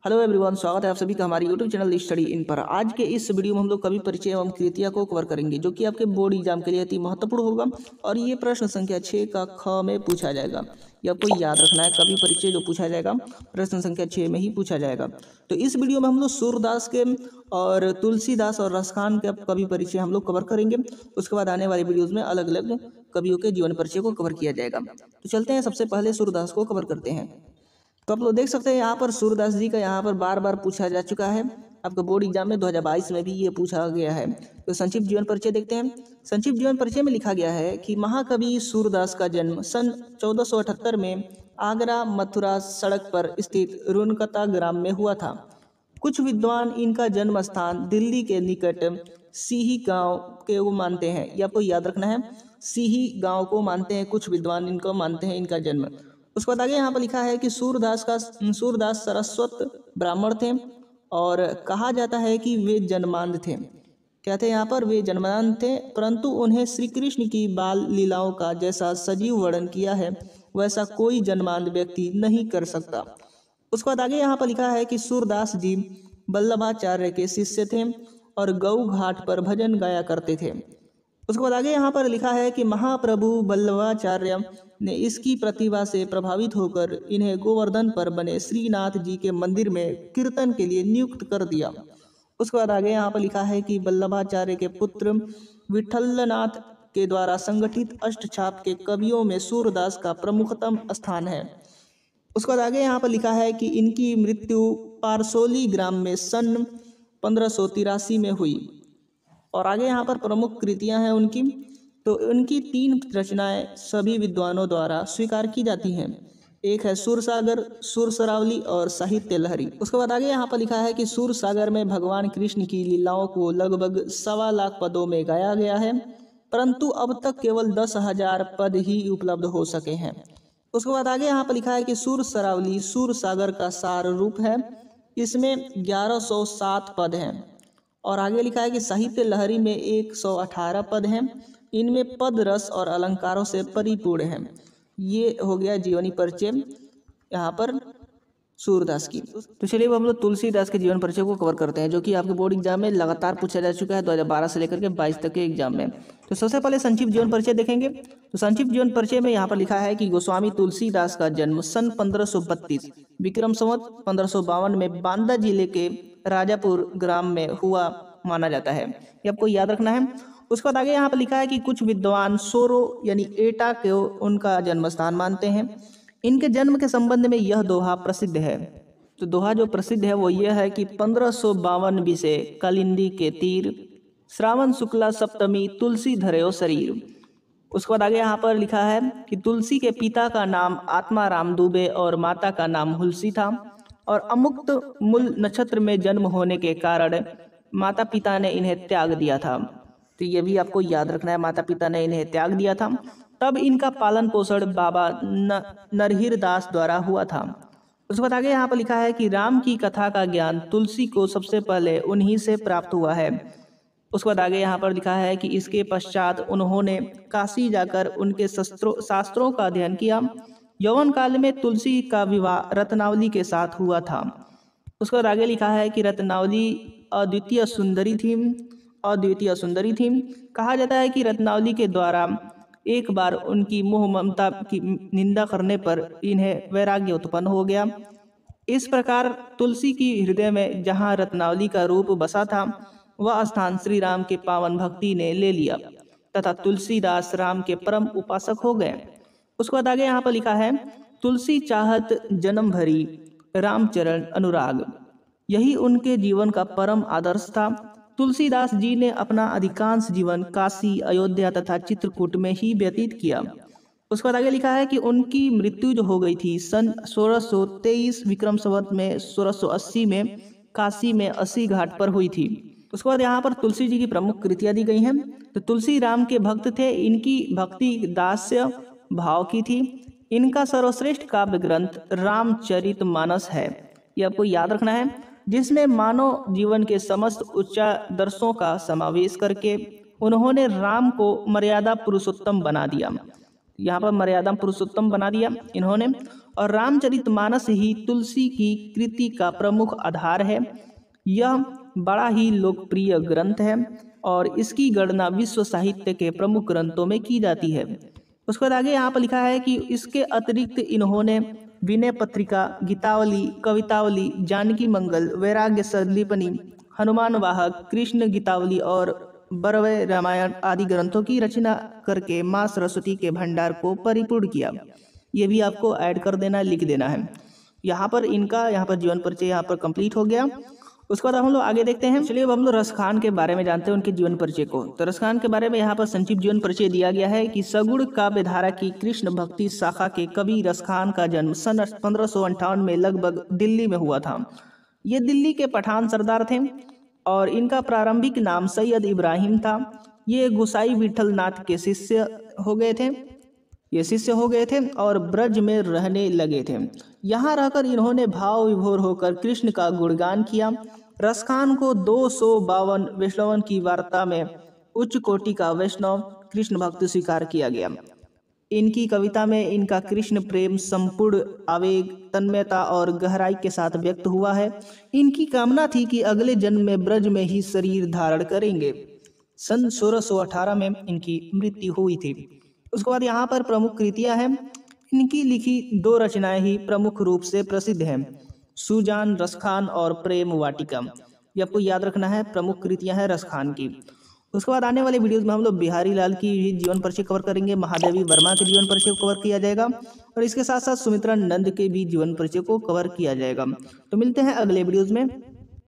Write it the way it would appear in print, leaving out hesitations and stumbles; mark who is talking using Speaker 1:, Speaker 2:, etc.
Speaker 1: Hello everyone, स्वागत है आप सभी का हमारे यूट्यूब चैनल स्टडी इन पर। आज के इस वीडियो में हम लोग कवि परिचय एवं कृतियां को कवर करेंगे, जो कि आपके बोर्ड एग्जाम के लिए अति महत्वपूर्ण होगा और ये प्रश्न संख्या 6 का ख में पूछा जाएगा। ये आपको याद रखना है, कवि परिचय जो पूछा जाएगा प्रश्न संख्या 6 में ही पूछा जाएगा। तो इस वीडियो में हम लोग सूरदास के और तुलसीदास और रसखान के कवि परिचय हम लोग कवर करेंगे। उसके बाद आने वाले वीडियोज में अलग अलग कवियों के जीवन परिचय को कवर किया जाएगा। तो चलते हैं, सबसे पहले सूरदास को कवर करते हैं। तो आप लोग देख सकते हैं यहाँ पर सूरदास जी का यहाँ पर बार बार पूछा जा चुका है। आपका बोर्ड एग्जाम में 2022 में भी ये पूछा गया है। तो संक्षिप्त जीवन परिचय देखते हैं। संक्षिप्त जीवन परिचय में लिखा गया है कि महाकवि सूरदास का जन्म सन 1478 में आगरा मथुरा सड़क पर स्थित रुनकता ग्राम में हुआ था। कुछ विद्वान इनका जन्म स्थान दिल्ली के निकट सीही गांव के को मानते हैं। ये आपको याद रखना है, सीही गांव को मानते हैं कुछ विद्वान, इनको मानते हैं इनका जन्म। उसके बाद आगे यहाँ पर लिखा है कि सूरदास सरस्वत ब्राह्मण थे और कहा जाता है कि वे जन्मांध थे। क्या थे यहाँ पर? वे जन्मांध थे, परंतु उन्हें श्री कृष्ण की बाल लीलाओं का जैसा सजीव वर्णन किया है वैसा कोई जन्मांध व्यक्ति नहीं कर सकता। उसके बाद आगे यहाँ पर लिखा है कि सूरदास जी वल्लभाचार्य के शिष्य थे और गौ घाट पर भजन गाया करते थे। उसके बाद आगे यहाँ पर लिखा है कि महाप्रभु वल्लभाचार्य ने इसकी प्रतिभा से प्रभावित होकर इन्हें गोवर्धन पर बने श्रीनाथ जी के मंदिर में कीर्तन के लिए नियुक्त कर दिया। उसके बाद आगे यहाँ पर लिखा है कि वल्लभाचार्य के पुत्र विठलनाथ के द्वारा संगठित अष्टछाप के कवियों में सूरदास का प्रमुखतम स्थान है। उसके बाद आगे यहाँ पर लिखा है कि इनकी मृत्यु पारसोली ग्राम में सन 1583 में हुई। और आगे यहाँ पर प्रमुख कृतियां हैं उनकी। तो उनकी 3 रचनाएं सभी विद्वानों द्वारा स्वीकार की जाती हैं। एक है सूरसागर, सुरसरावली और साहित्य लहरी। उसके बाद आगे यहाँ पर लिखा है कि सूरसागर में भगवान कृष्ण की लीलाओं को लगभग 1.25 लाख पदों में गाया गया है, परंतु अब तक केवल 10,000 पद ही उपलब्ध हो सके हैं। उसके बाद आगे यहाँ पर लिखा है कि सुरसरावली सूरसागर का सार रूप है, इसमें 1107 पद हैं। और आगे लिखा है कि साहित्य लहरी में 118 पद हैं, इनमें पद रस और अलंकारों से परिपूर्ण हैं। ये हो गया जीवनी परिचय यहाँ पर सूरदास की। तो चलिए हम लोग तुलसीदास के जीवन परिचय को कवर करते हैं, जो कि आपके बोर्ड एग्जाम में लगातार पूछा जा चुका है 2012 से लेकर के 22 तक के एग्जाम में। तो सबसे पहले संक्षिप्त जीवन परिचय देखेंगे। तो संक्षिप्त जीवन परिचय में यहाँ पर लिखा है कि गोस्वामी तुलसीदास का जन्म सन 1532 विक्रम संवत 1552 में बांदा जिले के राजापुर ग्राम में हुआ माना जाता है। ये आपको याद रखना है। उसके बाद आगे यहाँ पर लिखा है कि कुछ विद्वान सोरो यानी एटा को उनका जन्म स्थान मानते हैं। इनके जन्म के संबंध में यह दोहा प्रसिद्ध है। तो दोहा जो प्रसिद्ध है वो यह है कि 1552 बिसे कालिंदी के तीर, श्रावण शुक्ला सप्तमी तुलसी धरयो शरीर। उसके बाद आगे यहाँ पर लिखा है कि तुलसी के पिता का नाम आत्माराम दुबे और माता का नाम हुलसी था और अमुक्त मूल नक्षत्र में जन्म होने के कारण माता पिता ने इन्हें त्याग दिया था। तो ये भी आपको याद रखना है, माता पिता ने इन्हें त्याग दिया था। तब इनका पालन पोषण बाबा नरहिर दास द्वारा हुआ था। उसके बाद आगे यहाँ पर लिखा है कि राम की कथा का ज्ञान तुलसी को सबसे पहले उन्हीं से प्राप्त हुआ है। उसके बाद आगे यहाँ पर लिखा है कि इसके पश्चात उन्होंने काशी जाकर उनके शास्त्रों का अध्ययन किया। यौवन काल में तुलसी का विवाह रत्नावली के साथ हुआ था। उसके बाद आगे लिखा है कि रत्नावली अद्वितीय सुंदरी थी। कहा जाता है कि रत्नावली के द्वारा एक बार उनकी मोह ममता की निंदा करने पर इन्हें वैराग्य उत्पन्न हो गया। इस प्रकार तुलसी की हृदय में जहाँ रत्नावली का रूप बसा था वह स्थान श्री राम के पावन भक्ति ने ले लिया तथा तुलसीदास राम के परम उपासक हो गए। उसके बाद आगे यहाँ पर लिखा है तुलसी चाहत जन्म भरी रामचरण अनुराग, यही उनके जीवन का परम आदर्श था। तुलसीदास जी ने अपना अधिकांश जीवन काशी, अयोध्या तथा चित्रकूट में ही व्यतीत किया। उसके बाद आगे लिखा है कि उनकी मृत्यु जो हो गई थी सन 1623 विक्रम संवत में 1680 में काशी में 80 घाट पर हुई थी। उसके बाद यहाँ पर तुलसी जी की प्रमुख कृतियां दी गई हैं। तो तुलसी राम के भक्त थे, इनकी भक्ति दास्य भाव की थी। इनका सर्वश्रेष्ठ काव्य ग्रंथ रामचरितमानस है। ये आपको याद रखना है, जिसमें मानव जीवन के समस्त उच्चादर्शों का समावेश करके उन्होंने राम को मर्यादा पुरुषोत्तम बना दिया। यहाँ पर मर्यादा पुरुषोत्तम बना दिया इन्होंने। और रामचरितमानस ही तुलसी की कृति का प्रमुख आधार है। यह बड़ा ही लोकप्रिय ग्रंथ है और इसकी गणना विश्व साहित्य के प्रमुख ग्रंथों में की जाती है। उसके बाद आगे यहाँ पर लिखा है कि इसके अतिरिक्त इन्होंने विनय पत्रिका, गीतावली, कवितावली, जानकी मंगल, वैराग्य संदीपनी, हनुमान वाहक, कृष्ण गीतावली और बरवय रामायण आदि ग्रंथों की रचना करके माँ सरस्वती के भंडार को परिपूर्ण किया। ये भी आपको ऐड कर देना, लिख देना है। यहाँ पर जीवन परिचय यहाँ पर कंप्लीट हो गया। उसके बाद हम लोग आगे देखते हैं। चलिए अब हम लोग रसखान के बारे में जानते हैं, उनके जीवन परिचय को। तो रसखान के बारे में यहाँ पर संक्षिप्त जीवन परिचय दिया गया है कि सगुण काव्य धारा की कृष्ण भक्ति शाखा के कवि रसखान का जन्म सन 1558 में लगभग दिल्ली में हुआ था। ये दिल्ली के पठान सरदार थे और इनका प्रारंभिक नाम सैयद इब्राहिम था। ये गोसाई विठल नाथ के शिष्य हो गए थे और ब्रज में रहने लगे थे। यहाँ रहकर इन्होंने भाव विभोर होकर कृष्ण का गुणगान किया। रसखान को 252 वैष्णवन की वार्ता में उच्च कोटि का वैष्णव कृष्ण भक्त स्वीकार किया गया। इनकी कविता में इनका कृष्ण प्रेम संपूर्ण आवेग, तन्मयता और गहराई के साथ व्यक्त हुआ है। इनकी कामना थी कि अगले जन्म में ब्रज में ही शरीर धारण करेंगे। सन 1618 में इनकी मृत्यु हुई थी। उसके बाद यहाँ पर प्रमुख कृतियां हैं। इनकी लिखी 2 रचनाएं ही प्रमुख रूप से प्रसिद्ध हैं, सुजान, रसखान और प्रेम वाटिका। ये आपको याद रखना है, प्रमुख कृतियां हैं रसखान की। उसके बाद आने वाले वीडियोस में हम लोग बिहारी लाल की भी जीवन परिचय कवर करेंगे, महादेवी वर्मा के जीवन परिचय को कवर किया जाएगा और इसके साथ साथ सुमित्रा नंद के भी जीवन परिचय को कवर किया जाएगा। तो मिलते हैं अगले वीडियोस में।